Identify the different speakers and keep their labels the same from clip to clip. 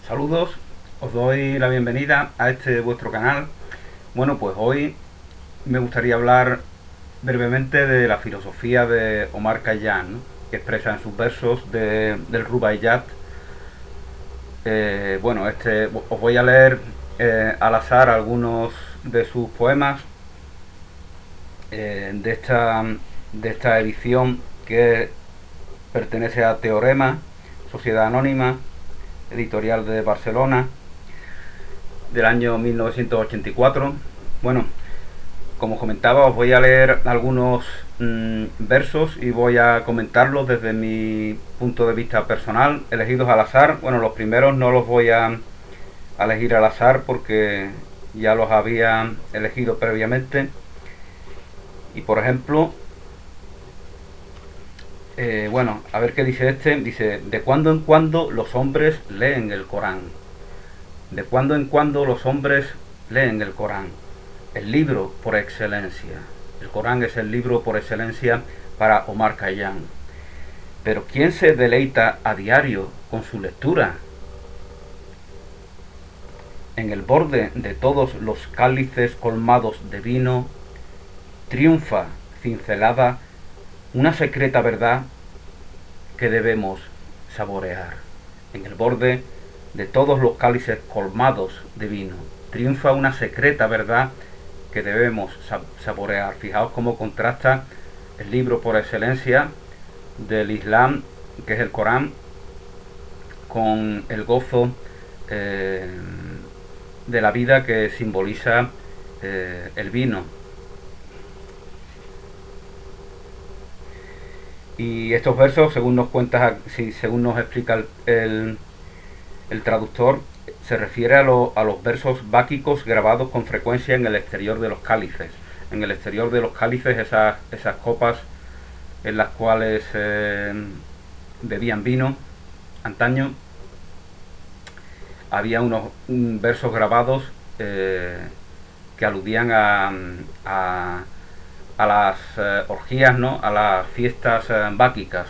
Speaker 1: Saludos, os doy la bienvenida a este vuestro canal. Bueno, pues hoy me gustaría hablar brevemente de la filosofía de Omar Khayyam, ¿no? Que expresa en sus versos del Rubaiyat. Os voy a leer al azar algunos de sus poemas de esta edición que pertenece a Teorema, Sociedad Anónima, editorial de Barcelona, del año 1984. Bueno, como comentaba, os voy a leer algunos versos y voy a comentarlos desde mi punto de vista personal, elegidos al azar. Bueno, los primeros no los voy a elegir al azar porque ya los había elegido previamente. Y por ejemplo, a ver qué dice este. Dice, de cuando en cuando los hombres leen el Corán. De cuando en cuando los hombres leen el Corán, el libro por excelencia. El Corán es el libro por excelencia para Omar Khayyam. Pero ¿quién se deleita a diario con su lectura? En el borde de todos los cálices colmados de vino, triunfa cincelada una secreta verdad que debemos saborear. En el borde de todos los cálices colmados de vino, triunfa una secreta verdad que debemos saborear. Fijaos cómo contrasta el libro por excelencia del Islam, que es el Corán, con el gozo de la vida que simboliza el vino. Y estos versos, según nos cuenta, según nos explica el traductor, se refiere a los versos báquicos grabados con frecuencia en el exterior de los cálices. En el exterior de los cálices, esas copas en las cuales bebían vino antaño, había unos versos grabados que aludían a las orgías, ¿no? A las fiestas báquicas.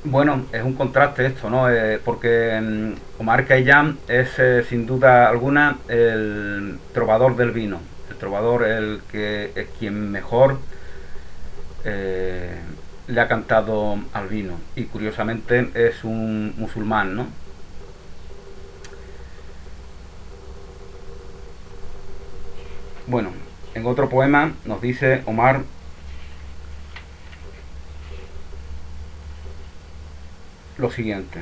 Speaker 1: Bueno, es un contraste esto, ¿no? Porque Omar Khayyam es sin duda alguna el trovador del vino, el trovador, el que es quien mejor le ha cantado al vino, y curiosamente es un musulmán, ¿no? Bueno, en otro poema nos dice Omar lo siguiente: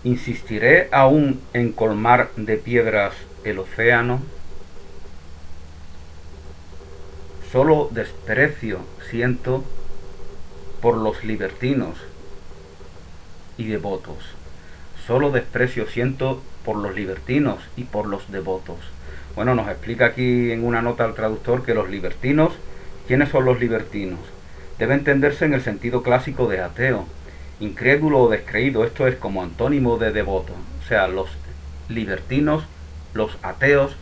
Speaker 1: insistiré aún en colmar de piedras el océano, solo desprecio siento por los libertinos y devotos. Solo desprecio siento por los libertinos y por los devotos. Bueno, nos explica aquí en una nota al traductor que los libertinos, ¿quiénes son los libertinos? Debe entenderse en el sentido clásico de ateo, incrédulo o descreído. Esto es como antónimo de devoto. O sea, los libertinos, los ateos,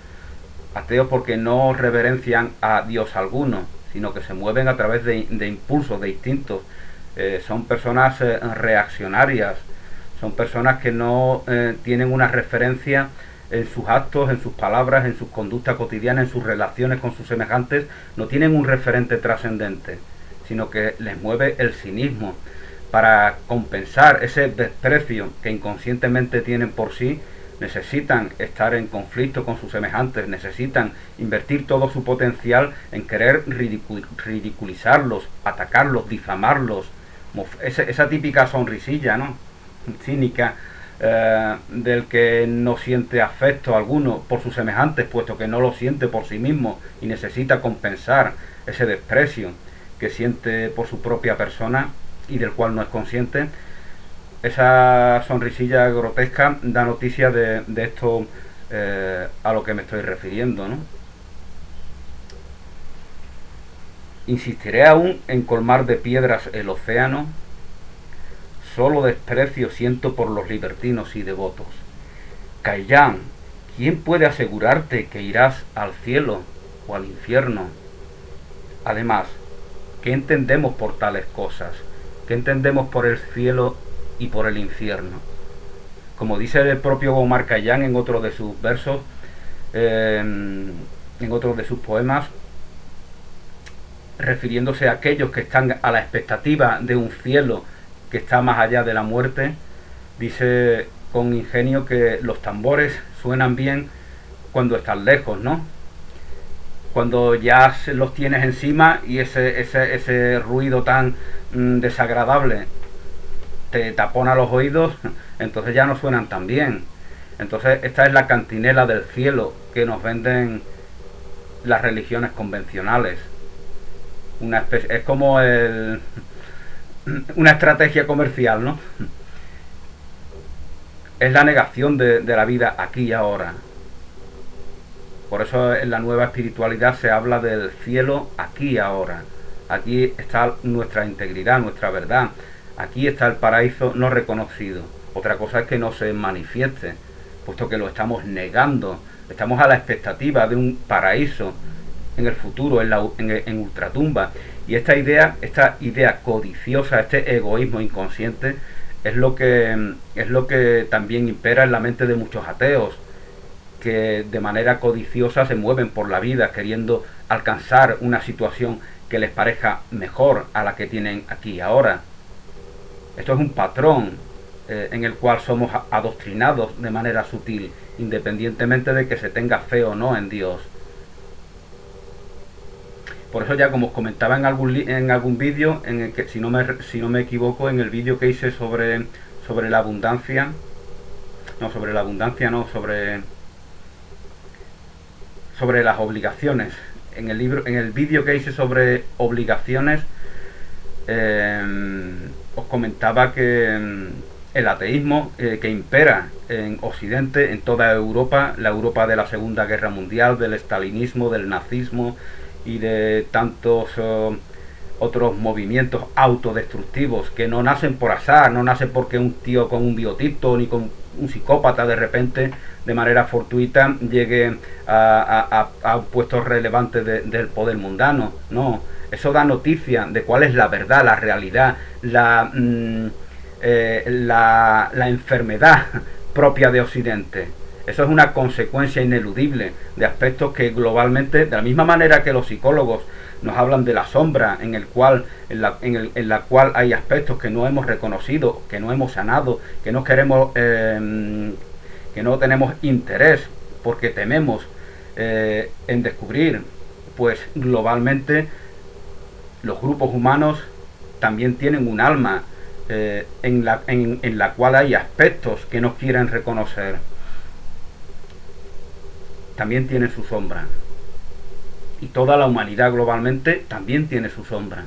Speaker 1: ateos porque no reverencian a Dios alguno, sino que se mueven a través de impulsos, de instintos. Son personas reaccionarias, son personas que no tienen una referencia en sus actos, en sus palabras, en sus conductas cotidianas, en sus relaciones con sus semejantes. No tienen un referente trascendente, sino que les mueve el cinismo. Para compensar ese desprecio que inconscientemente tienen por sí, necesitan estar en conflicto con sus semejantes, necesitan invertir todo su potencial en querer ridiculizarlos, atacarlos, difamarlos. Esa típica sonrisilla, ¿no? Cínica, del que no siente afecto alguno por sus semejantes, puesto que no lo siente por sí mismo y necesita compensar ese desprecio que siente por su propia persona y del cual no es consciente. Esa sonrisilla grotesca da noticia de esto a lo que me estoy refiriendo, ¿no? Insistiré aún en colmar de piedras el océano, solo desprecio siento por los libertinos y devotos. Khayyam, ¿quién puede asegurarte que irás al cielo o al infierno? Además, ¿Qué entendemos por tales cosas? ¿Qué entendemos por el cielo y por el infierno? Como dice el propio Omar Khayyam en otro de sus versos, en otro de sus poemas, refiriéndose a aquellos que están a la expectativa de un cielo que está más allá de la muerte, dice con ingenio que los tambores suenan bien cuando están lejos, ¿no? Cuando ya los tienes encima y ese ruido tan desagradable te tapona los oídos, entonces ya no suenan tan bien. Entonces esta es la cantinela del cielo que nos venden las religiones convencionales. Es como una estrategia comercial, ¿no? Es la negación de la vida aquí y ahora. Por eso en la nueva espiritualidad se habla del cielo aquí y ahora. Aquí está nuestra integridad, nuestra verdad. Aquí está el paraíso no reconocido. Otra cosa es que no se manifieste, puesto que lo estamos negando. Estamos a la expectativa de un paraíso en el futuro, en ultratumba. Y esta idea codiciosa, este egoísmo inconsciente, es lo que también impera en la mente de muchos ateos, que de manera codiciosa se mueven por la vida queriendo alcanzar una situación que les parezca mejor a la que tienen aquí y ahora. Esto es un patrón en el cual somos adoctrinados de manera sutil, independientemente de que se tenga fe o no en Dios. Por eso ya, como os comentaba en algún vídeo, en el que si no me equivoco, en el vídeo que hice sobre la abundancia, sobre las obligaciones, en el vídeo que hice sobre obligaciones, os comentaba que el ateísmo que impera en Occidente, en toda Europa, la Europa de la Segunda Guerra Mundial, del estalinismo, del nazismo y de tantos otros movimientos autodestructivos que no nacen por azar, no nacen porque un tío con un biotipo ni con un psicópata de repente de manera fortuita llegue a puestos relevantes del poder mundano. No, eso da noticia de cuál es la verdad, la realidad, la enfermedad propia de Occidente. Eso es una consecuencia ineludible de aspectos que globalmente, de la misma manera que los psicólogos nos hablan de la sombra en la cual hay aspectos que no hemos reconocido, que no hemos sanado, que no queremos, que no tenemos interés porque tememos en descubrir. Pues globalmente los grupos humanos también tienen un alma en la cual hay aspectos que no quieren reconocer. También tiene su sombra. Y toda la humanidad globalmente también tiene su sombra.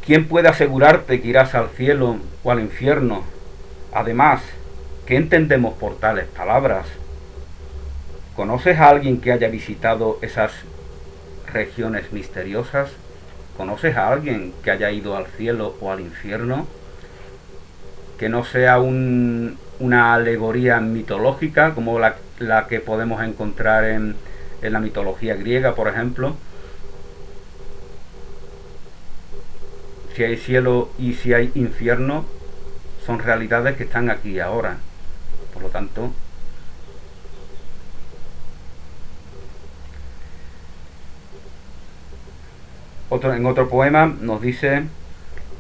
Speaker 1: ¿Quién puede asegurarte que irás al cielo o al infierno? Además, ¿qué entendemos por tales palabras? ¿Conoces a alguien que haya visitado esas regiones misteriosas? ¿Conoces a alguien que haya ido al cielo o al infierno? Que no sea una alegoría mitológica como la que podemos encontrar en la mitología griega, por ejemplo. Si hay cielo y si hay infierno, son realidades que están aquí y ahora. Por lo tanto, en otro poema nos dice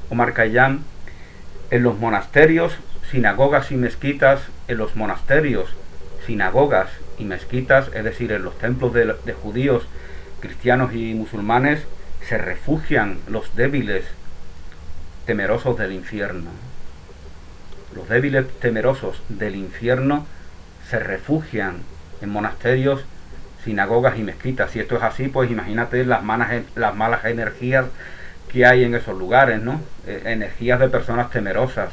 Speaker 1: Omar Khayyam: en los monasterios, sinagogas y mezquitas, en los monasterios, sinagogas y mezquitas, es decir, en los templos de judíos, cristianos y musulmanes, se refugian los débiles temerosos del infierno. Los débiles temerosos del infierno se refugian en monasterios, sinagogas y mezquitas. Si esto es así, pues imagínate las malas energías que hay en esos lugares, ¿no? Energías de personas temerosas.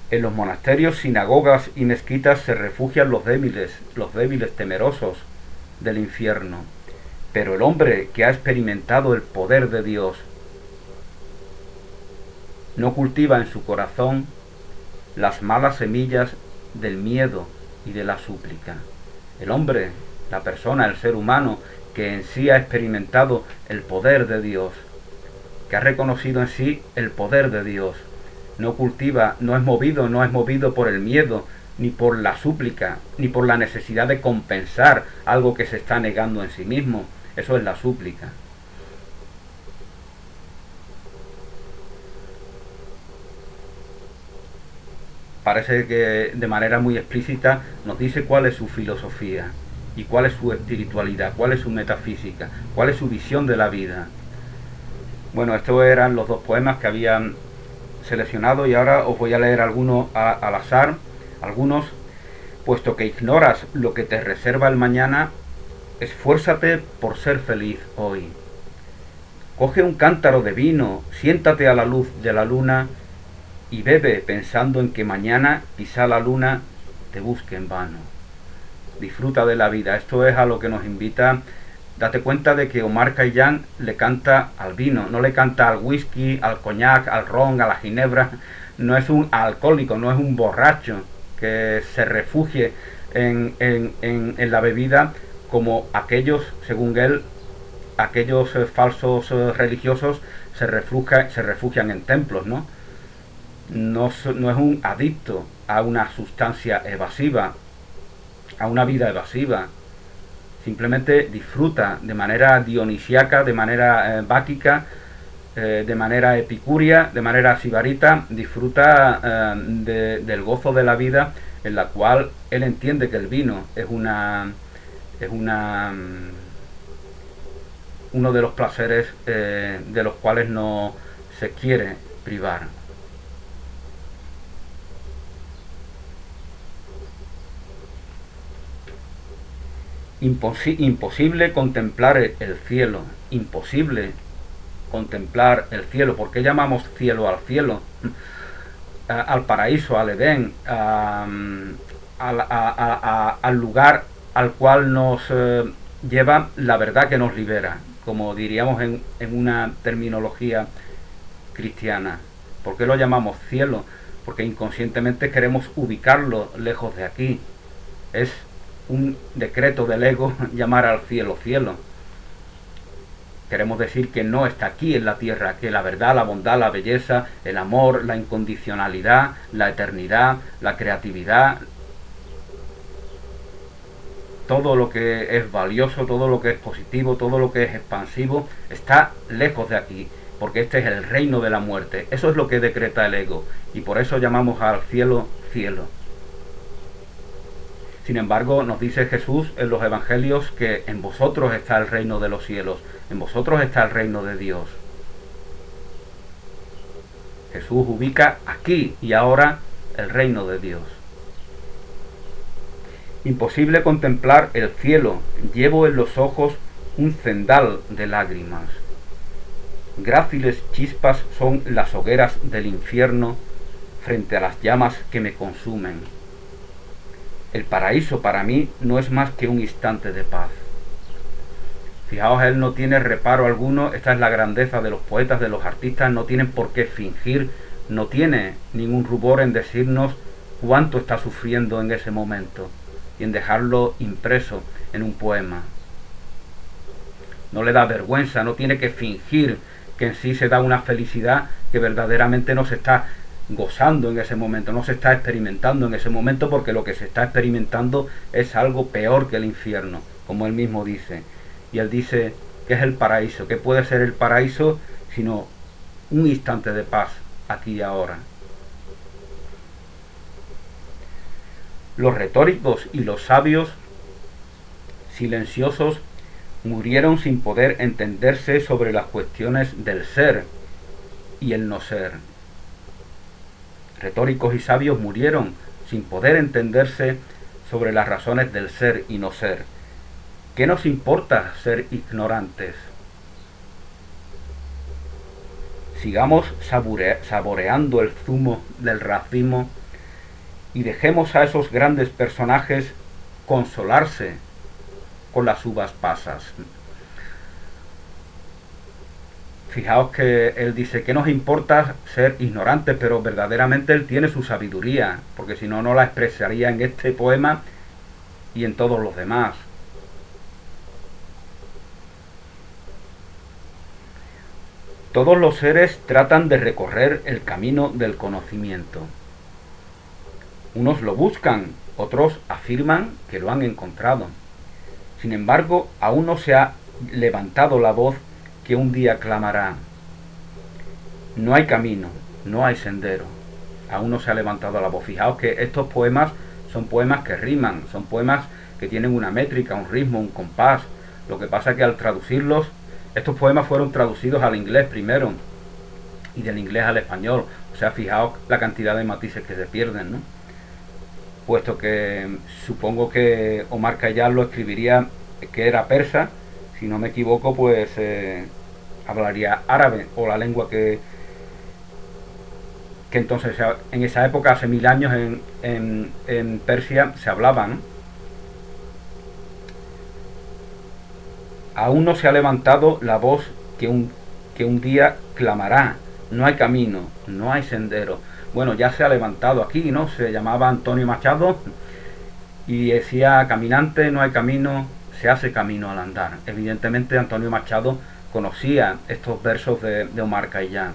Speaker 1: En los monasterios, sinagogas y mezquitas se refugian los débiles temerosos del infierno. Pero el hombre que ha experimentado el poder de Dios no cultiva en su corazón las malas semillas del miedo y de la súplica. El hombre la persona, el ser humano, que en sí ha experimentado el poder de Dios, que ha reconocido en sí el poder de Dios, no cultiva, no es movido por el miedo, ni por la súplica, ni por la necesidad de compensar algo que se está negando en sí mismo. Eso es la súplica. Parece que de manera muy explícita nos dice cuál es su filosofía y cuál es su espiritualidad, cuál es su metafísica, cuál es su visión de la vida. Bueno, estos eran los dos poemas que habían seleccionado y ahora os voy a leer algunos al azar, algunos. Puesto que ignoras lo que te reserva el mañana, esfuérzate por ser feliz hoy. Coge un cántaro de vino, siéntate a la luz de la luna y bebe pensando en que mañana quizá la luna te busque en vano. Disfruta de la vida. Esto es a lo que nos invita. Date cuenta de que Omar Khayyam le canta al vino, no le canta al whisky, al coñac, al ron, a la ginebra. No es un alcohólico, no es un borracho que se refugie en la bebida como aquellos, según él, aquellos falsos religiosos se refugian en templos, ¿no? No es un adicto a una sustancia evasiva, a una vida evasiva. Simplemente disfruta de manera dionisíaca, de manera báquica, de manera epicúrea, de manera sibarita, disfruta del gozo de la vida, en la cual él entiende que el vino es uno de los placeres de los cuales no se quiere privar. Imposible contemplar el cielo, imposible contemplar el cielo. ¿Por qué llamamos cielo al cielo? Al paraíso, al Edén, al lugar al cual nos lleva la verdad que nos libera, como diríamos en una terminología cristiana. ¿Por qué lo llamamos cielo? Porque inconscientemente queremos ubicarlo lejos de aquí. Es un decreto del ego llamar al cielo cielo. Queremos decir que no está aquí en la tierra, que la verdad, la bondad, la belleza, el amor, la incondicionalidad, la eternidad, la creatividad, todo lo que es valioso, todo lo que es positivo, todo lo que es expansivo, está lejos de aquí, porque este es el reino de la muerte. Eso es lo que decreta el ego, y por eso llamamos al cielo cielo. Sin embargo, nos dice Jesús en los evangelios que en vosotros está el reino de los cielos, en vosotros está el reino de Dios. Jesús ubica aquí y ahora el reino de Dios. Imposible contemplar el cielo, llevo en los ojos un cendal de lágrimas. Gráciles chispas son las hogueras del infierno frente a las llamas que me consumen. El paraíso para mí no es más que un instante de paz. Fijaos, él no tiene reparo alguno. Esta es la grandeza de los poetas, de los artistas. No tienen por qué fingir, no tiene ningún rubor en decirnos cuánto está sufriendo en ese momento y en dejarlo impreso en un poema. No le da vergüenza, no tiene que fingir que en sí se da una felicidad que verdaderamente no se está gozando en ese momento, no se está experimentando en ese momento, porque lo que se está experimentando es algo peor que el infierno, como él mismo dice. Y él dice que es el paraíso. ¿Qué puede ser el paraíso sino un instante de paz aquí y ahora? Los retóricos y los sabios silenciosos murieron sin poder entenderse sobre las cuestiones del ser y el no ser. Retóricos y sabios murieron sin poder entenderse sobre las razones del ser y no ser. ¿Qué nos importa ser ignorantes? Sigamos saboreando el zumo del racimo y dejemos a esos grandes personajes consolarse con las uvas pasas. Fijaos que él dice que nos importa ser ignorantes, pero verdaderamente él tiene su sabiduría, porque si no, no la expresaría en este poema y en todos los demás. Todos los seres tratan de recorrer el camino del conocimiento. Unos lo buscan, otros afirman que lo han encontrado. Sin embargo, aún no se ha levantado la voz que un día clamará: no hay camino, no hay sendero. Aún no se ha levantado la voz. Fijaos que estos poemas son poemas que riman, son poemas que tienen una métrica, un ritmo, un compás. Lo que pasa es que al traducirlos, estos poemas fueron traducidos al inglés primero y del inglés al español. O sea, fijaos la cantidad de matices que se pierden, ¿no? Puesto que supongo que Omar Khayyam lo escribiría, que era persa, si no me equivoco, pues hablaría árabe, o la lengua que entonces en esa época, hace 1000 años, en Persia se hablaba, ¿no? Aún no se ha levantado la voz que un día clamará: no hay camino, no hay sendero. Bueno, ya se ha levantado aquí, ¿no? Se llamaba Antonio Machado y decía: caminante, no hay camino, se hace camino al andar. Evidentemente Antonio Machado conocía estos versos de Omar Khayyam.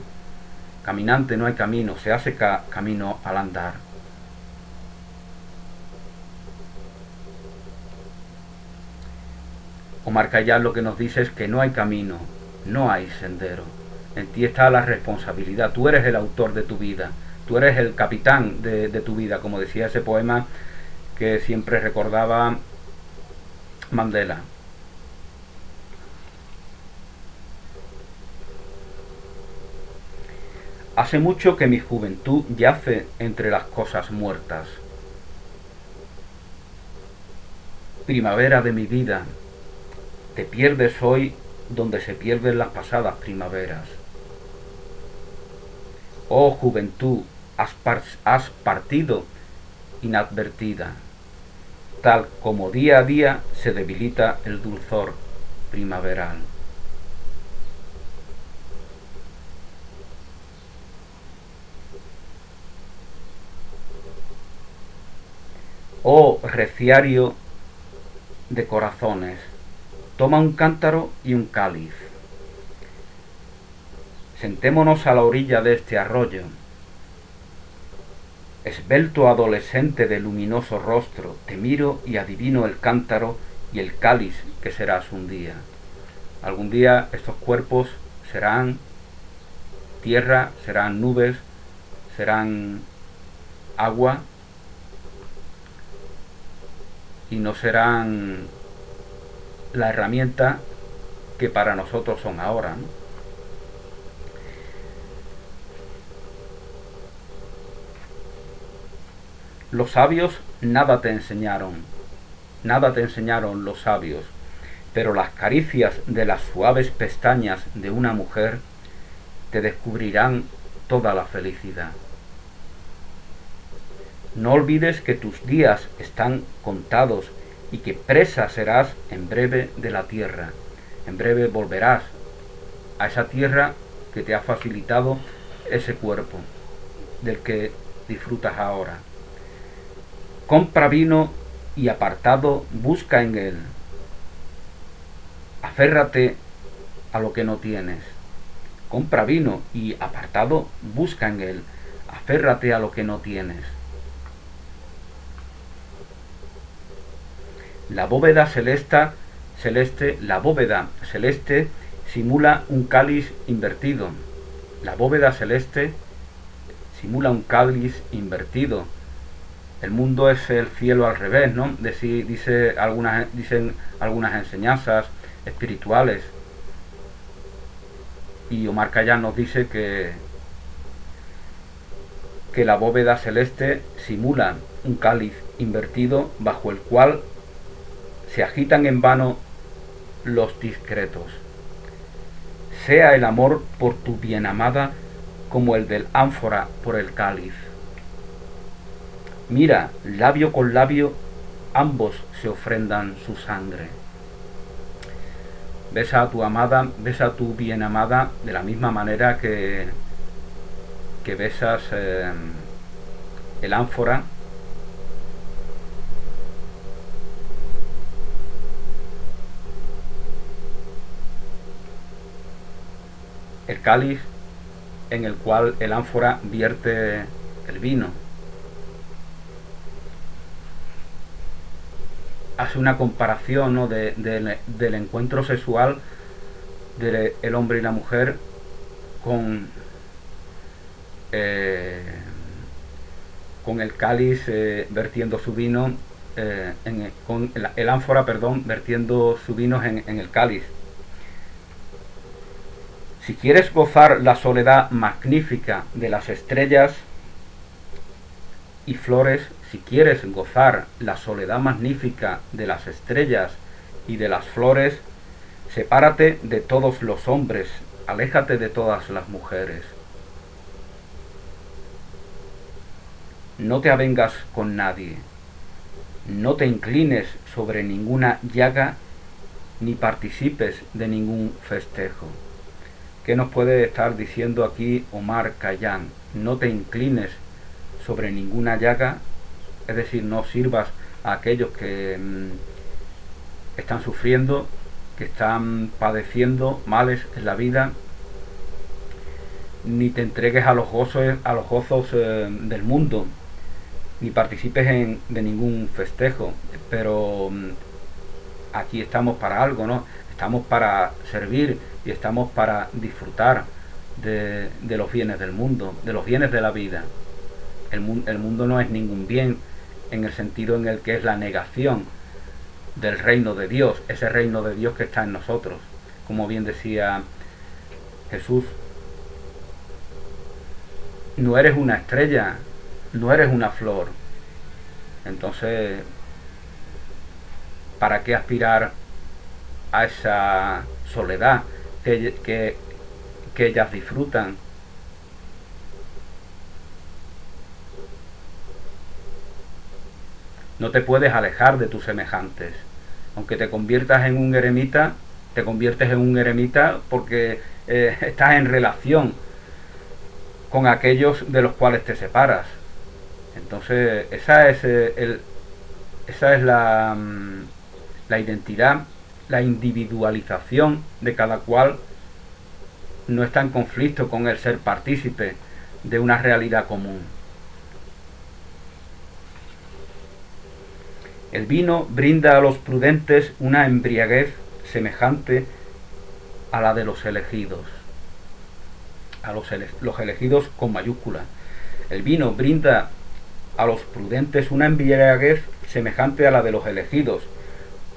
Speaker 1: Caminante, no hay camino, se hace camino al andar. Omar Khayyam lo que nos dice es que no hay camino, no hay sendero. En ti está la responsabilidad. Tú eres el autor de tu vida. Tú eres el capitán de tu vida, como decía ese poema que siempre recordaba Mandela. Hace mucho que mi juventud yace entre las cosas muertas. Primavera de mi vida, te pierdes hoy donde se pierden las pasadas primaveras. Oh juventud, has partido inadvertida, tal como día a día se debilita el dulzor primaveral. Oh reciario de corazones, toma un cántaro y un cáliz. Sentémonos a la orilla de este arroyo. Esbelto adolescente de luminoso rostro, te miro y adivino el cántaro y el cáliz que serás un día. Algún día estos cuerpos serán tierra, serán nubes, serán agua, y no serán la herramienta que para nosotros son ahora, ¿no? Los sabios nada te enseñaron los sabios, pero las caricias de las suaves pestañas de una mujer te descubrirán toda la felicidad. No olvides que tus días están contados y que presa serás en breve de la tierra. En breve volverás a esa tierra que te ha facilitado ese cuerpo del que disfrutas ahora. Compra vino y apartado busca en él. Aférrate a lo que no tienes. Compra vino y apartado busca en él. Aférrate a lo que no tienes. La bóveda celeste simula un cáliz invertido. La bóveda celeste simula un cáliz invertido. El mundo es el cielo al revés, ¿no? Dicen algunas enseñanzas espirituales. Y Omar Khayyam nos dice que la bóveda celeste simula un cáliz invertido bajo el cual se agitan en vano los discretos. Sea el amor por tu bienamada como el del ánfora por el cáliz. Mira, labio con labio, ambos se ofrendan su sangre. Besa a tu amada, besa a tu bienamada de la misma manera que besas el ánfora. el cáliz en el cual el ánfora vierte el vino. Hace una comparación, ¿no?, del encuentro sexual del hombre y la mujer con, eh, con el cáliz vertiendo su vino, con el ánfora, perdón, vertiendo su vino en el cáliz. Si quieres gozar la soledad magnífica de las estrellas y flores, si quieres gozar la soledad magnífica de las estrellas y de las flores, sepárate de todos los hombres, aléjate de todas las mujeres. No te avengas con nadie, no te inclines sobre ninguna llaga, ni participes de ningún festejo. ¿Qué nos puede estar diciendo aquí Omar Khayyam? No te inclines sobre ninguna llaga, es decir, no sirvas a aquellos que están sufriendo, que están padeciendo males en la vida, ni te entregues a los gozos del mundo, ni participes de ningún festejo. Pero aquí estamos para algo, ¿no? Estamos para servir y estamos para disfrutar de los bienes del mundo, de los bienes de la vida. El mundo no es ningún bien en el sentido en el que es la negación del reino de Dios, ese reino de Dios que está en nosotros. Como bien decía Jesús, no eres una estrella, no eres una flor. Entonces, ¿para qué aspirar a esa soledad que ellas disfrutan? No te puedes alejar de tus semejantes. Aunque te conviertas en un eremita, te conviertes en un eremita porque estás en relación con aquellos de los cuales te separas. Entonces, esa es la identidad, la individualización de cada cual. No está en conflicto con el ser partícipe de una realidad común. El vino brinda a los prudentes una embriaguez semejante a la de los elegidos. A los elegidos con mayúscula. El vino brinda a los prudentes una embriaguez semejante a la de los elegidos.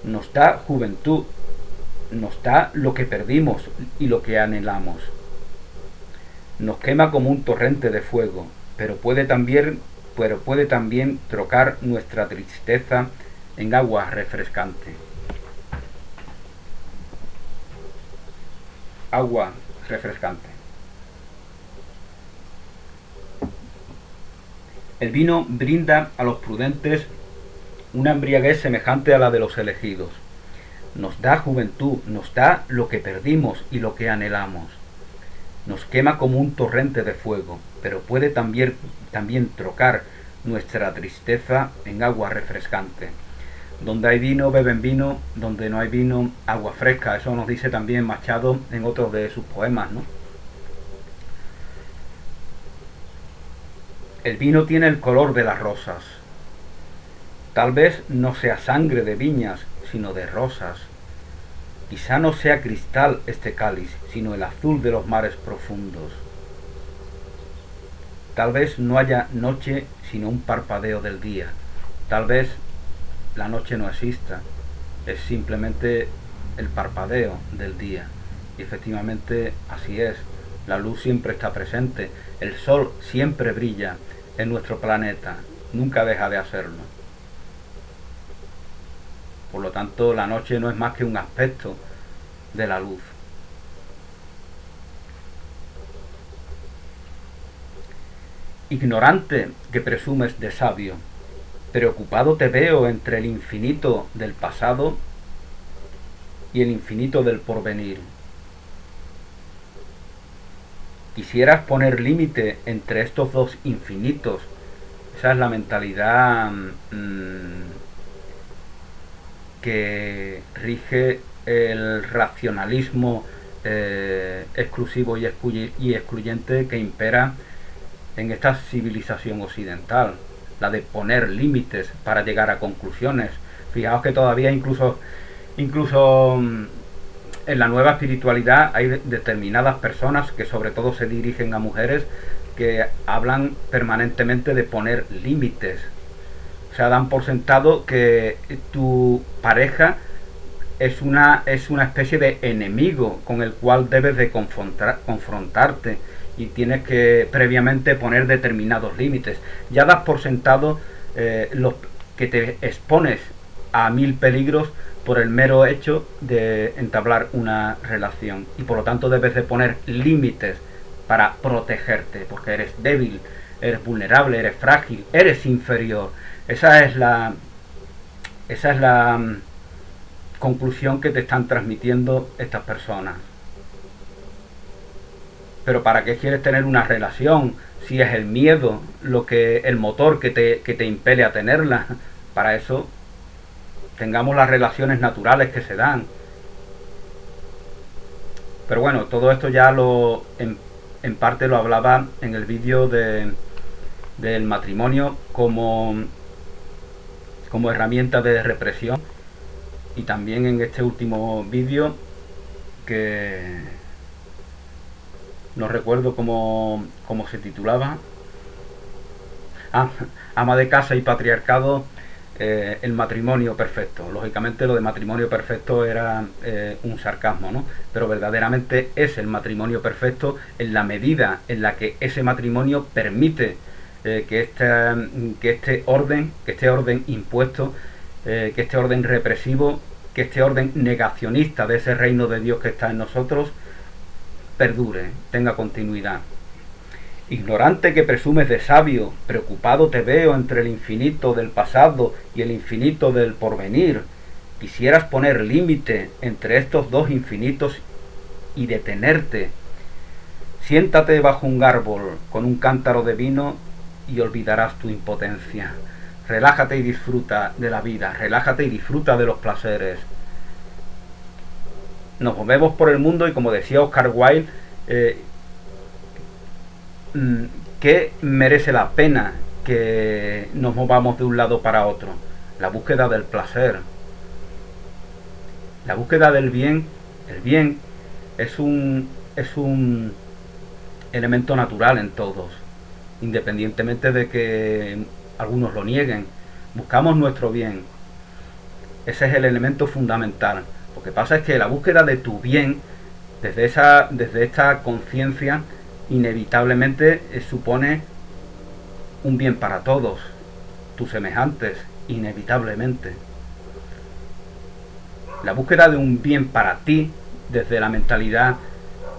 Speaker 1: Nos da juventud, nos da lo que perdimos y lo que anhelamos. Nos quema como un torrente de fuego, pero puede también trocar nuestra tristeza en agua refrescante. Agua refrescante. El vino brinda a los prudentes una embriaguez semejante a la de los elegidos. Nos da juventud, nos da lo que perdimos y lo que anhelamos. Nos quema como un torrente de fuego, pero puede también trocar nuestra tristeza en agua refrescante. Donde hay vino, beben vino; donde no hay vino, agua fresca. Eso nos dice también Machado en otros de sus poemas, ¿no? El vino tiene el color de las rosas. Tal vez no sea sangre de viñas, sino de rosas. Quizá no sea cristal este cáliz, sino el azul de los mares profundos. Tal vez no haya noche, sino un parpadeo del día. Tal vez la noche no exista, es simplemente el parpadeo del día. Y efectivamente así es. La luz siempre está presente, el sol siempre brilla en nuestro planeta, nunca deja de hacerlo. Por lo tanto, la noche no es más que un aspecto de la luz. Ignorante que presumes de sabio, preocupado te veo entre el infinito del pasado y el infinito del porvenir. Quisieras poner límite entre estos dos infinitos. Esa es la mentalidad que rige el racionalismo exclusivo y excluyente que impera en esta civilización occidental, la de poner límites para llegar a conclusiones. Fijaos que todavía incluso en la nueva espiritualidad hay determinadas personas que sobre todo se dirigen a mujeres que hablan permanentemente de poner límites. O sea, dan por sentado que tu pareja es una especie de enemigo con el cual debes de confrontarte y tienes que previamente poner determinados límites. Ya das por sentado que te expones a 1000 peligros por el mero hecho de entablar una relación, y por lo tanto debes de poner límites para protegerte, porque eres débil, eres vulnerable, eres frágil, eres inferior. Esa es la conclusión que te están transmitiendo estas personas. Pero ¿para qué quieres tener una relación si es el miedo el motor que te impele a tenerla? Para eso tengamos las relaciones naturales que se dan. Pero bueno, todo esto ya en parte lo hablaba en el vídeo del matrimonio como herramienta de represión, y también en este último vídeo que no recuerdo cómo se titulaba. Ama de casa y patriarcado, el matrimonio perfecto. Lógicamente lo de matrimonio perfecto era un sarcasmo, ¿no? Pero verdaderamente es el matrimonio perfecto en la medida en la que ese matrimonio permite que este orden impuesto, que este orden represivo, que este orden negacionista de ese reino de Dios que está en nosotros perdure, tenga continuidad. Ignorante que presumes de sabio, preocupado te veo entre el infinito del pasado y el infinito del porvenir. Quisieras poner límite entre estos dos infinitos y detenerte. Siéntate bajo un árbol con un cántaro de vino y olvidarás tu impotencia. Relájate y disfruta de la vida, relájate y disfruta de los placeres. Nos movemos por el mundo y, como decía Oscar Wilde, ¿qué merece la pena que nos movamos de un lado para otro? La búsqueda del placer, la búsqueda del bien. El bien es un elemento natural en todos, independientemente de que algunos lo nieguen. Buscamos nuestro bien. Ese es el elemento fundamental. Lo que pasa es que la búsqueda de tu bien, desde esta conciencia, inevitablemente supone un bien para todos, tus semejantes, inevitablemente. La búsqueda de un bien para ti, desde la mentalidad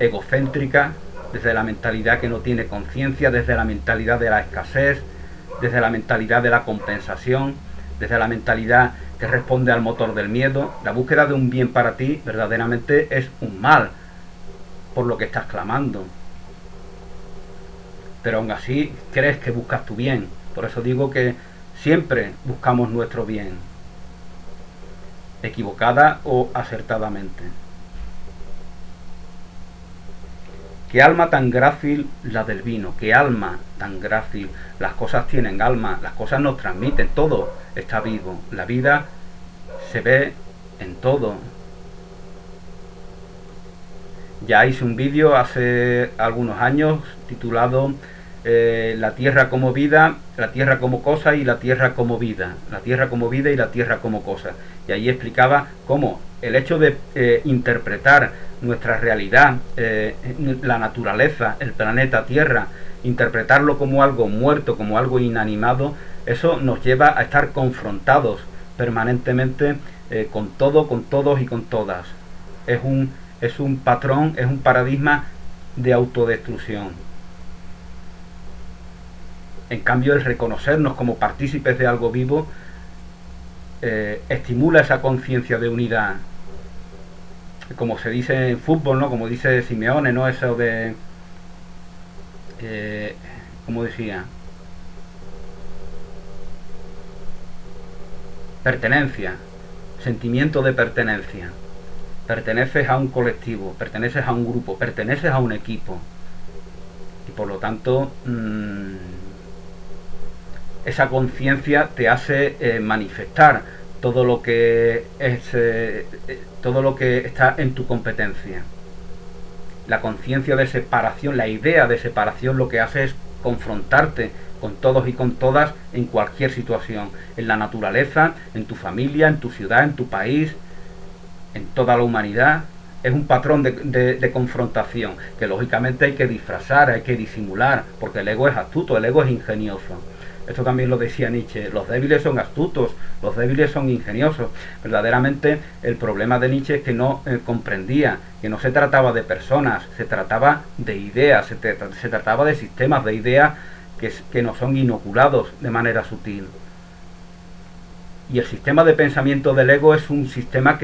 Speaker 1: egocéntrica, desde la mentalidad que no tiene conciencia, desde la mentalidad de la escasez, desde la mentalidad de la compensación, desde la mentalidad que responde al motor del miedo, la búsqueda de un bien para ti verdaderamente es un mal por lo que estás clamando. Pero aún así crees que buscas tu bien. Por eso digo que siempre buscamos nuestro bien, equivocada o acertadamente. Qué alma tan grácil la del vino, qué alma tan grácil. Las cosas tienen alma, las cosas nos transmiten, todo está vivo. La vida se ve en todo. Ya hice un vídeo hace algunos años titulado La tierra como vida, la tierra como cosa y la tierra como vida. La tierra como vida y la tierra como cosa. Y ahí explicaba cómo el hecho de interpretar nuestra realidad, la naturaleza, el planeta Tierra, interpretarlo como algo muerto, como algo inanimado, eso nos lleva a estar confrontados permanentemente con todo, con todos y con todas. Es un patrón, es un paradigma de autodestrucción. En cambio, el reconocernos como partícipes de algo vivo estimula esa conciencia de unidad. Como se dice en fútbol, ¿no? Como dice Simeone, ¿no? Eso de... ¿cómo decía? Pertenencia. Sentimiento de pertenencia. perteneces a un colectivo, perteneces a un grupo, perteneces a un equipo. Y por lo tanto, esa conciencia te hace manifestar todo lo que todo lo que está en tu competencia. La conciencia de separación, la idea de separación, lo que hace es confrontarte con todos y con todas en cualquier situación, en la naturaleza, en tu familia, en tu ciudad, en tu país, en toda la humanidad. Es un patrón de confrontación que lógicamente hay que disfrazar, hay que disimular, porque el ego es astuto, el ego es ingenioso. Esto también lo decía Nietzsche: los débiles son astutos, los débiles son ingeniosos. Verdaderamente el problema de Nietzsche es que no comprendía que no se trataba de personas, se trataba de ideas, se trataba de sistemas de ideas que no son inoculados de manera sutil. Y el sistema de pensamiento del ego es un sistema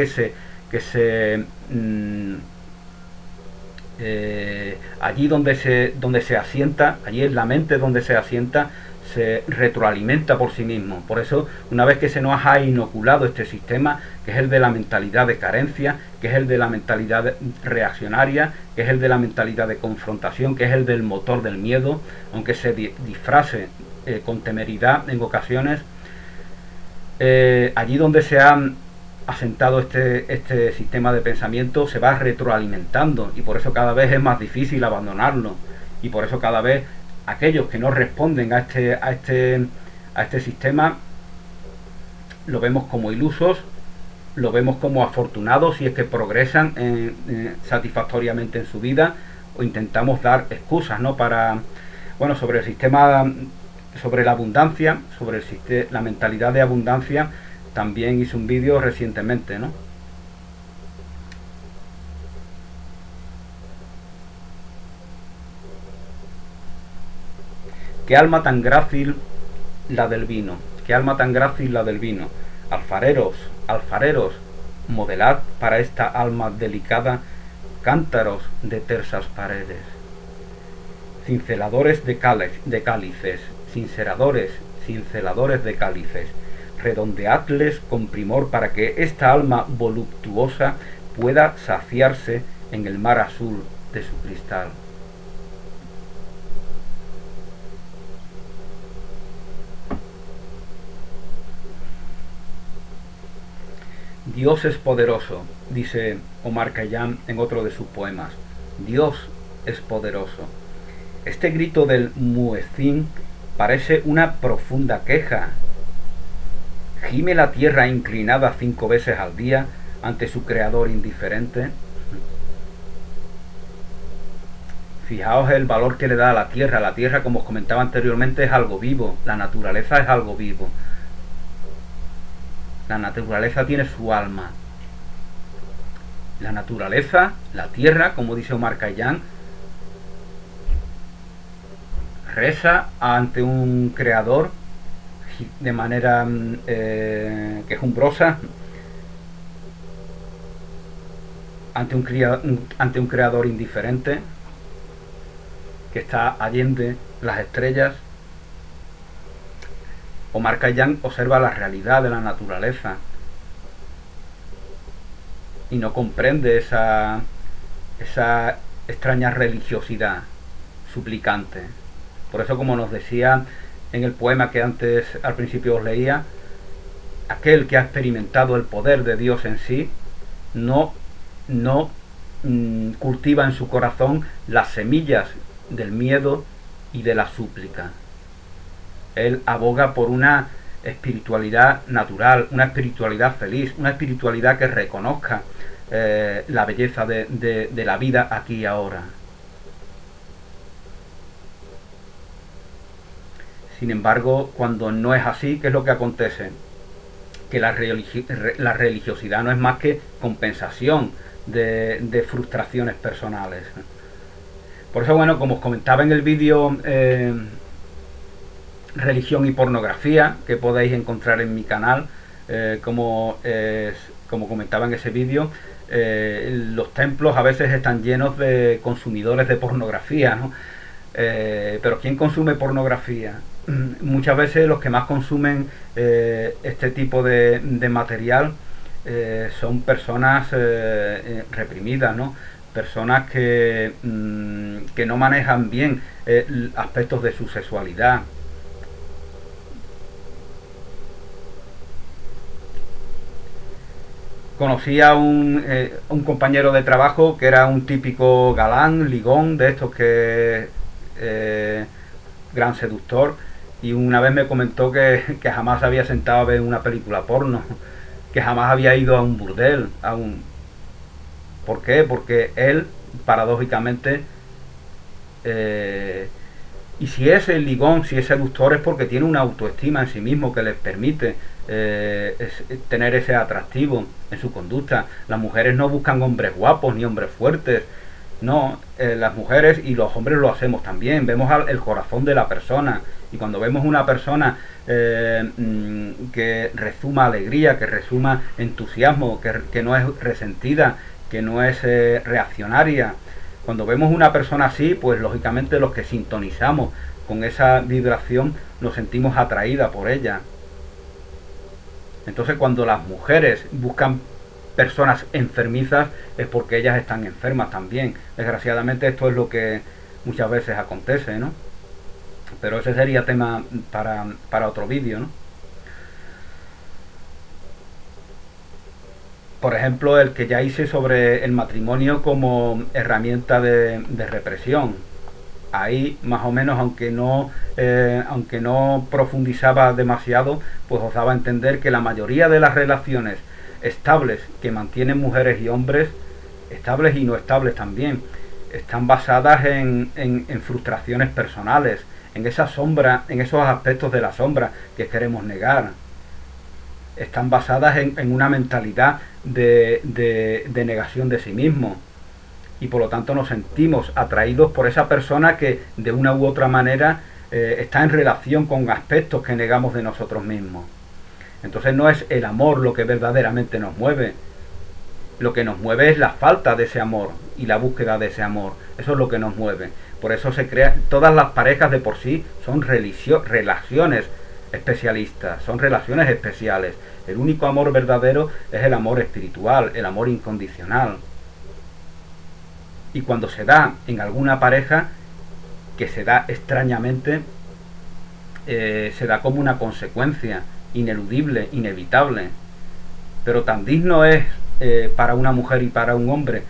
Speaker 1: allí donde se asienta, allí en la mente donde se asienta, se retroalimenta por sí mismo. Por eso, una vez que se nos ha inoculado este sistema, que es el de la mentalidad de carencia, que es el de la mentalidad reaccionaria, que es el de la mentalidad de confrontación, que es el del motor del miedo, aunque se disfrace con temeridad en ocasiones, allí donde se ha asentado este sistema de pensamiento, se va retroalimentando, y por eso cada vez es más difícil abandonarlo, y por eso cada vez aquellos que no responden a este sistema lo vemos como ilusos, lo vemos como afortunados si es que progresan satisfactoriamente en su vida, o intentamos dar excusas, ¿no? Para, bueno, sobre el sistema, sobre la abundancia, sobre la mentalidad de abundancia, también hice un vídeo recientemente, ¿no? Qué alma tan grácil la del vino, qué alma tan grácil la del vino. Alfareros, alfareros, modelad para esta alma delicada cántaros de tersas paredes. Cinceladores de cálices, cinceladores de cálices, redondeadles con primor para que esta alma voluptuosa pueda saciarse en el mar azul de su cristal. Dios es poderoso, dice Omar Khayyam en otro de sus poemas. Dios es poderoso. Este grito del muezzin parece una profunda queja. ¿Gime la tierra inclinada 5 veces al día ante su creador indiferente? Fijaos el valor que le da a la tierra. La tierra, como os comentaba anteriormente, es algo vivo. La naturaleza es algo vivo. La naturaleza tiene su alma. La naturaleza, la tierra, como dice Omar Khayyam, reza ante un creador de manera quejumbrosa, ante un creador indiferente que está allende las estrellas. Omar Khayyam observa la realidad de la naturaleza y no comprende esa extraña religiosidad suplicante. Por eso, como nos decía en el poema que antes al principio os leía, aquel que ha experimentado el poder de Dios en sí no cultiva en su corazón las semillas del miedo y de la súplica. Él aboga por una espiritualidad natural, una espiritualidad feliz, una espiritualidad que reconozca la belleza de la vida aquí y ahora. Sin embargo, cuando no es así, ¿qué es lo que acontece? Que la religiosidad no es más que compensación de frustraciones personales. Por eso, bueno, como os comentaba en el vídeo Religión y pornografía, que podéis encontrar en mi canal, como comentaba en ese vídeo, los templos a veces están llenos de consumidores de pornografía, ¿no? Pero ¿quién consume pornografía? Muchas veces los que más consumen este tipo de material son personas reprimidas, ¿no? Personas que no manejan bien aspectos de su sexualidad. Conocí a un compañero de trabajo que era un típico galán, ligón, de estos que gran seductor, y una vez me comentó que jamás había sentado a ver una película porno, que jamás había ido a un burdel, ¿por qué? Porque él, paradójicamente, y si es el ligón, si es seductor, es porque tiene una autoestima en sí mismo que les permite tener ese atractivo en su conducta. Las mujeres no buscan hombres guapos ni hombres fuertes, no, las mujeres y los hombres lo hacemos también, vemos el corazón de la persona, y cuando vemos una persona que rezuma alegría, que rezuma entusiasmo, que no es resentida, que no es reaccionaria, cuando vemos una persona así, pues lógicamente los que sintonizamos con esa vibración nos sentimos atraídas por ella. Entonces cuando las mujeres buscan personas enfermizas es porque ellas están enfermas también. Desgraciadamente esto es lo que muchas veces acontece, ¿no? Pero ese sería tema para otro vídeo, ¿no? Por ejemplo, el que ya hice sobre el matrimonio como herramienta de represión. Ahí más o menos, aunque no profundizaba demasiado, pues os daba a entender que la mayoría de las relaciones estables que mantienen mujeres y hombres, estables y no estables también, están basadas en frustraciones personales, en esa sombra, en esos aspectos de la sombra que queremos negar. Están basadas en una mentalidad de negación de sí mismo, y por lo tanto nos sentimos atraídos por esa persona que de una u otra manera está en relación con aspectos que negamos de nosotros mismos. Entonces no es el amor lo que verdaderamente nos mueve. Lo que nos mueve es la falta de ese amor y la búsqueda de ese amor. Eso es lo que nos mueve. Por eso se crean todas las parejas de por sí, son relaciones especialistas, son relaciones especiales. El único amor verdadero es el amor espiritual, el amor incondicional. Y cuando se da en alguna pareja, que se da extrañamente, se da como una consecuencia ineludible, inevitable. Pero tan digno es para una mujer y para un hombre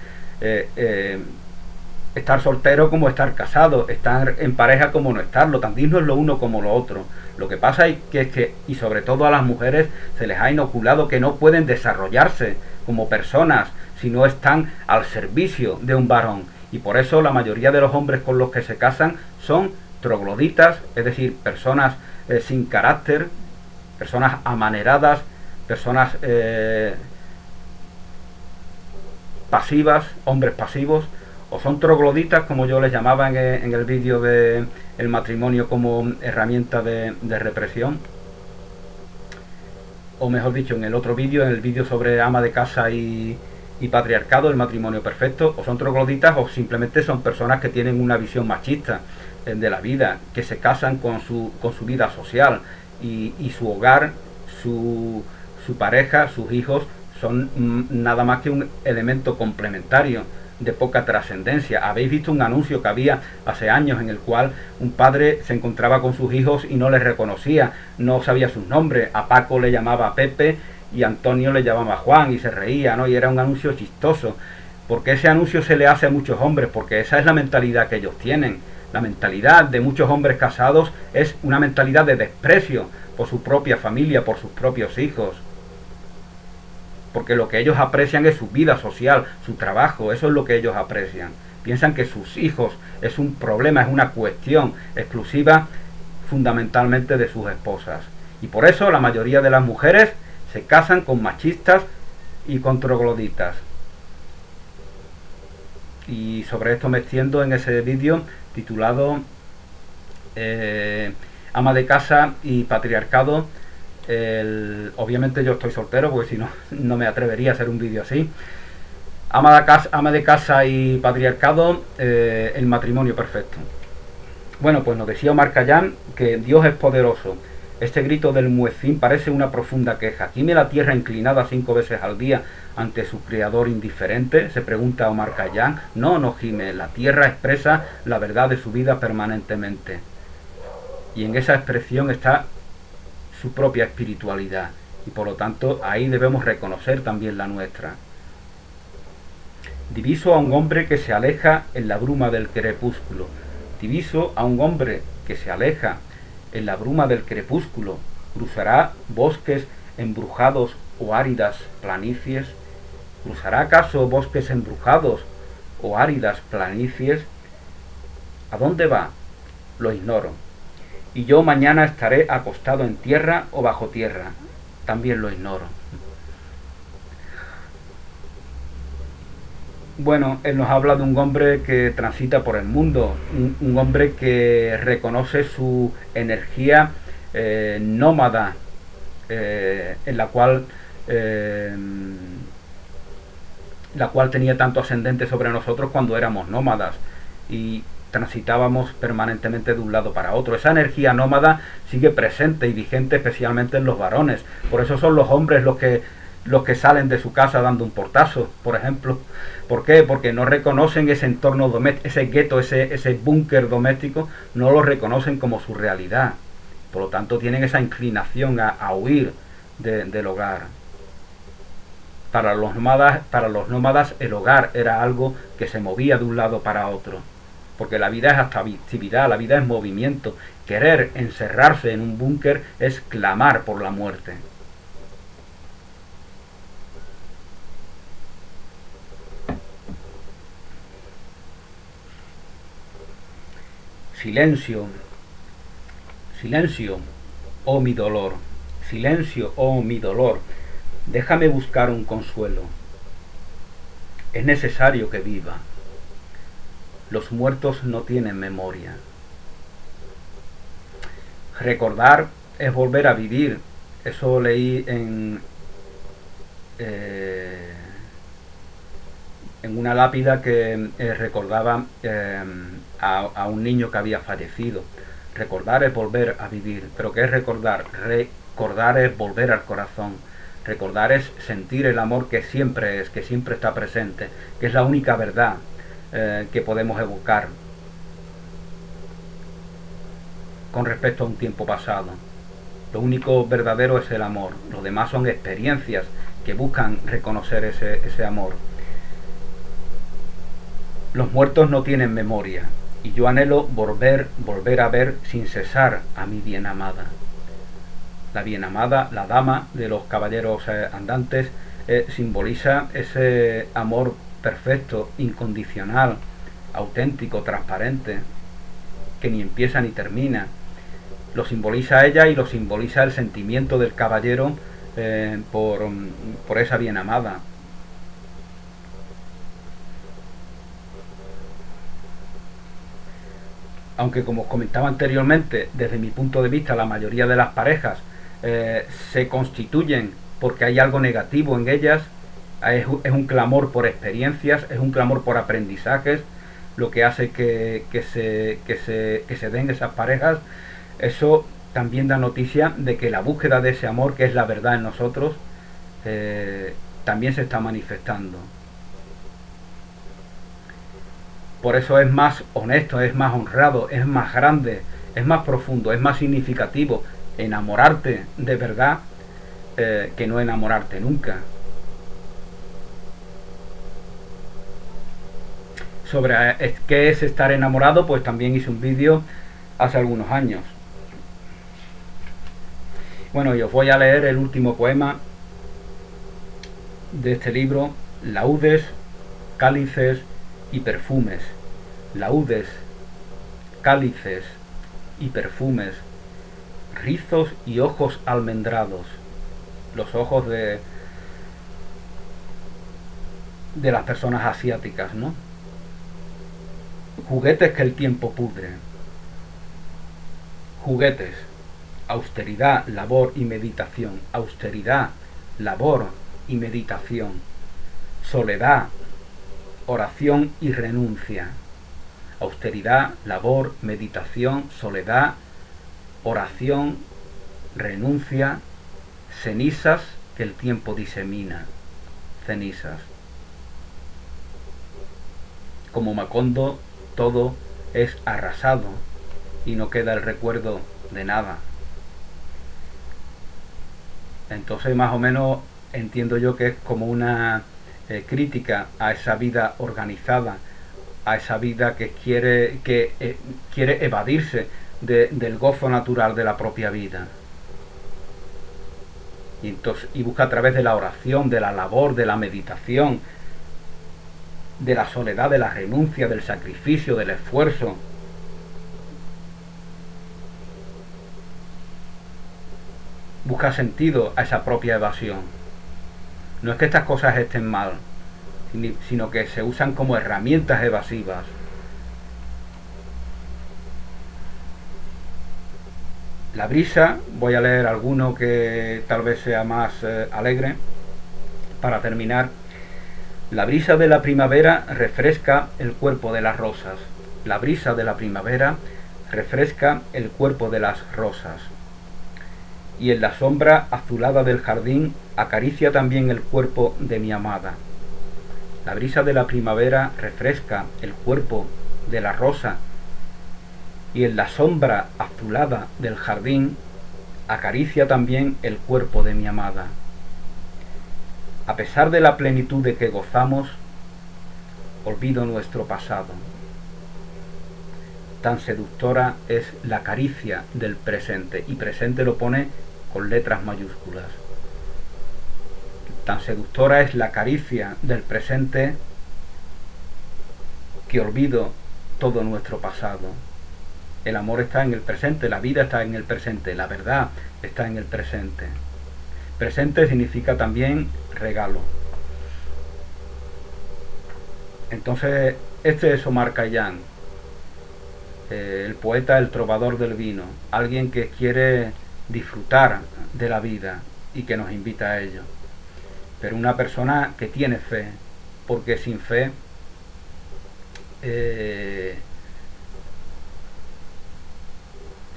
Speaker 1: estar soltero como estar casado, estar en pareja como no estarlo. Tan digno es lo uno como lo otro. Lo que pasa es que, y sobre todo a las mujeres, se les ha inoculado que no pueden desarrollarse como personas si no están al servicio de un varón. Y por eso la mayoría de los hombres con los que se casan son trogloditas, es decir, personas sin carácter, personas amaneradas, personas pasivas, hombres pasivos, o son trogloditas, como yo les llamaba en el vídeo de el matrimonio como herramienta de represión, o mejor dicho, en el otro vídeo, en el vídeo sobre ama de casa y patriarcado, el matrimonio perfecto, o son trogloditas o simplemente son personas que tienen una visión machista de la vida, que se casan con su vida social, y su hogar, su pareja, sus hijos son nada más que un elemento complementario de poca trascendencia. Habéis visto un anuncio que había hace años en el cual un padre se encontraba con sus hijos y no les reconocía, no sabía sus nombres. A Paco le llamaba Pepe y a Antonio le llamaba Juan, y se reía, ¿no? Y era un anuncio chistoso. Porque ese anuncio se le hace a muchos hombres, porque esa es la mentalidad que ellos tienen. La mentalidad de muchos hombres casados es una mentalidad de desprecio por su propia familia, por sus propios hijos. Porque lo que ellos aprecian es su vida social, su trabajo, eso es lo que ellos aprecian. Piensan que sus hijos es un problema, es una cuestión exclusiva fundamentalmente de sus esposas. Y por eso la mayoría de las mujeres se casan con machistas y con trogloditas. Y sobre esto me extiendo en ese vídeo titulado Ama de casa y patriarcado. Obviamente yo estoy soltero, porque si no, no me atrevería a hacer un vídeo así. Ama de casa y patriarcado, el matrimonio perfecto. Bueno, pues nos decía Omar Khayyam que Dios es poderoso, Este grito del muezzin parece una profunda queja. ¿Gime la tierra inclinada 5 veces al día ante su criador indiferente? Se pregunta Omar Khayyam. No, no gime. La tierra expresa la verdad de su vida permanentemente. Y en esa expresión está su propia espiritualidad. Y por lo tanto ahí debemos reconocer también la nuestra. Diviso a un hombre que se aleja en la bruma del crepúsculo. Diviso a un hombre que se aleja en la bruma del crepúsculo. ¿Cruzará bosques embrujados o áridas planicies? ¿Cruzará acaso bosques embrujados o áridas planicies? ¿A dónde va? Lo ignoro. Y yo mañana estaré acostado en tierra o bajo tierra. También lo ignoro. Bueno, él nos habla de un hombre que transita por el mundo, un hombre que reconoce su energía nómada, en la cual tenía tanto ascendente sobre nosotros cuando éramos nómadas y transitábamos permanentemente de un lado para otro. Esa energía nómada sigue presente y vigente especialmente en los varones. Por eso son los hombres los que salen de su casa dando un portazo, por ejemplo. ¿Por qué? Porque no reconocen ese entorno doméstico, ese gueto, ese búnker doméstico, no lo reconocen como su realidad. Por lo tanto, tienen esa inclinación a huir del hogar. Para los nómadas el hogar era algo que se movía de un lado para otro. Porque la vida es actividad, la vida es movimiento. Querer encerrarse en un búnker es clamar por la muerte. Silencio, silencio, oh mi dolor, silencio, oh mi dolor, déjame buscar un consuelo. Es necesario que viva. Los muertos no tienen memoria. Recordar es volver a vivir. Eso leí en una lápida que recordaba a un niño que había fallecido. Recordar es volver a vivir. ¿Pero qué es recordar? Recordar es volver al corazón. Recordar es sentir el amor que siempre está presente, que es la única verdad que podemos evocar con respecto a un tiempo pasado. Lo único verdadero es el amor. Los demás son experiencias que buscan reconocer ese amor. Los muertos no tienen memoria, y yo anhelo volver a ver sin cesar a mi bien amada. La bien amada, la dama de los caballeros andantes, simboliza ese amor perfecto, incondicional, auténtico, transparente, que ni empieza ni termina. Lo simboliza ella y lo simboliza el sentimiento del caballero por esa bien amada. Aunque, como os comentaba anteriormente, desde mi punto de vista la mayoría de las parejas se constituyen porque hay algo negativo en ellas, es un clamor por experiencias, es un clamor por aprendizajes, lo que hace que se den esas parejas. Eso también da noticia de que la búsqueda de ese amor, que es la verdad en nosotros, también se está manifestando. Por eso es más honesto, es más honrado, es más grande, es más profundo, es más significativo enamorarte de verdad que no enamorarte nunca. Sobre qué es estar enamorado, pues también hice un vídeo hace algunos años. Bueno, y os voy a leer el último poema de este libro, Laúdes, cálices y perfumes. Laúdes, cálices y perfumes, rizos y ojos almendrados, los ojos de las personas asiáticas, ¿no? Juguetes que el tiempo pudre. Juguetes, austeridad, labor y meditación. Austeridad, labor y meditación. Soledad, oración y renuncia. Austeridad, labor, meditación, soledad, oración renuncia, cenizas que el tiempo disemina, cenizas. Como Macondo, todo es arrasado y no queda el recuerdo de nada. Entonces más o menos entiendo yo que es como una crítica a esa vida organizada, a esa vida que quiere evadirse del gozo natural de la propia vida. Y busca a través de la oración, de la labor, de la meditación, de la soledad, de la renuncia, del sacrificio, del esfuerzo. Busca sentido a esa propia evasión. No es que estas cosas estén mal, sino que se usan como herramientas evasivas. La brisa, voy a leer alguno que tal vez sea más alegre para terminar. La brisa de la primavera refresca el cuerpo de las rosas. La brisa de la primavera refresca el cuerpo de las rosas. Y en la sombra azulada del jardín acaricia también el cuerpo de mi amada. La brisa de la primavera refresca el cuerpo de la rosa, y en la sombra azulada del jardín acaricia también el cuerpo de mi amada. A pesar de la plenitud de que gozamos, olvido nuestro pasado. Tan seductora es la caricia del presente, y presente lo pone con letras mayúsculas. Tan seductora es la caricia del presente que olvido todo nuestro pasado. El amor está en el presente, la vida está en el presente, la verdad está en el presente. Presente significa también regalo. Entonces, este es Omar Khayyam, el poeta, el trovador del vino, alguien que quiere disfrutar de la vida y que nos invita a ello. Pero una persona que tiene fe, porque sin fe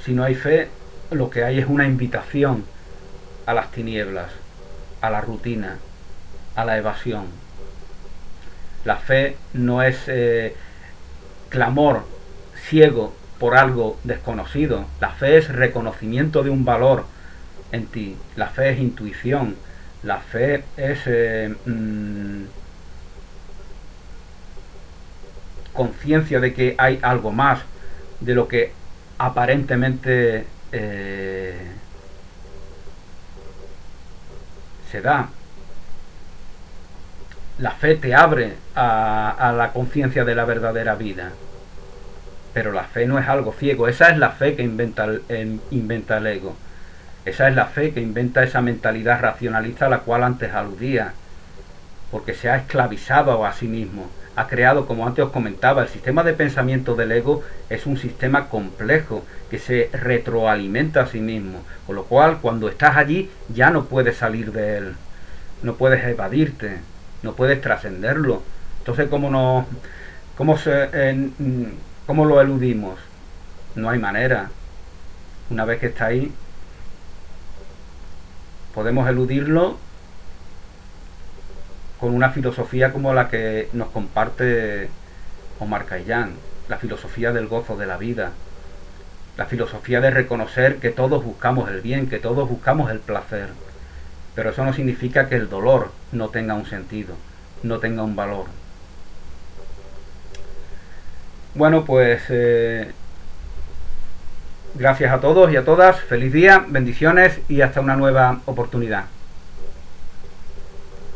Speaker 1: si no hay fe, lo que hay es una invitación a las tinieblas, a la rutina, a la evasión. La fe no es clamor ciego por algo desconocido. La fe es reconocimiento de un valor en ti. La fe es intuición. La fe es conciencia de que hay algo más de lo que aparentemente se da. La fe te abre a la conciencia de la verdadera vida, pero la fe no es algo ciego. Esa es la fe que inventa el ego. Esa es la fe que inventa esa mentalidad racionalista a la cual antes aludía, porque se ha esclavizado a sí mismo. Ha creado, como antes os comentaba, el sistema de pensamiento del ego es un sistema complejo que se retroalimenta a sí mismo, con lo cual cuando estás allí ya no puedes salir de él, no puedes evadirte, no puedes trascenderlo. Entonces, ¿cómo lo eludimos? No hay manera. Una vez que está ahí, podemos eludirlo con una filosofía como la que nos comparte Omar Khayyam, la filosofía del gozo de la vida, la filosofía de reconocer que todos buscamos el bien, que todos buscamos el placer, pero eso no significa que el dolor no tenga un sentido, no tenga un valor. Bueno, pues gracias a todos y a todas, feliz día, bendiciones y hasta una nueva oportunidad.